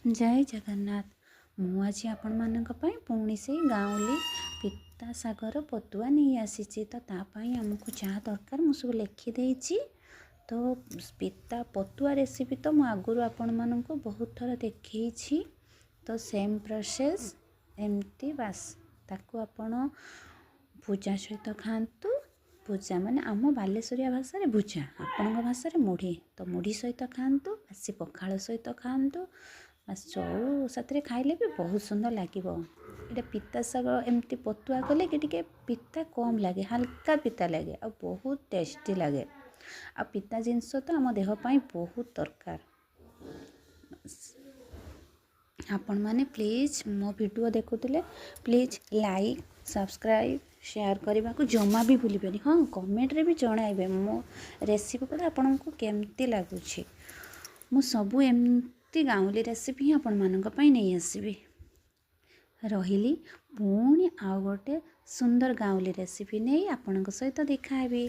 जय जगन्नाथ। मु आज आपण मानक पई पुणी से गाँवली पिता सागर पतुआ नहीं आसी तो तापाई आमको जहाँ दरकार मु सब लिखिदे। तो पिता पतुआ रेसिपी तो मु आगुरी आपण मानक बहुत थर देखी। तो सेम प्रोसेस एमती बास ताकू आपण भुजा सहित खातु। भुजा माने आम बालेश्वरिया भाषा रे भुजा, आपण भाषा रे मुढ़ी। तो मुढ़ी सहित खातु, बासी पखाल सहित खातु, बास चौ साथ खाइले भी बहुत सुंदर लगे। ये पिता साग एमती पतुआ कले कि पिता कम लगे, हल्का पिता लगे आ बहुत टेस्टी लगे। आ पिता जिनस तो आम देहपाई बहुत दरकार। आपण मैंने प्लीज मो वीडियो देखुले प्लीज लाइक सब्सक्राइब शेयर करने को जमा भी भूलिबेनी। हाँ कमेंट रे भी जणाइबे मो रेसिपी को आपन को केमती लागुछि। मु सबु एमती गाँवली रेसिपी आपण मानक पई नहीं आसीबी। रहिली पुणी आउ गोटे सुंदर गाँवली रेसिपी नहीं आपन सहित देखाबी।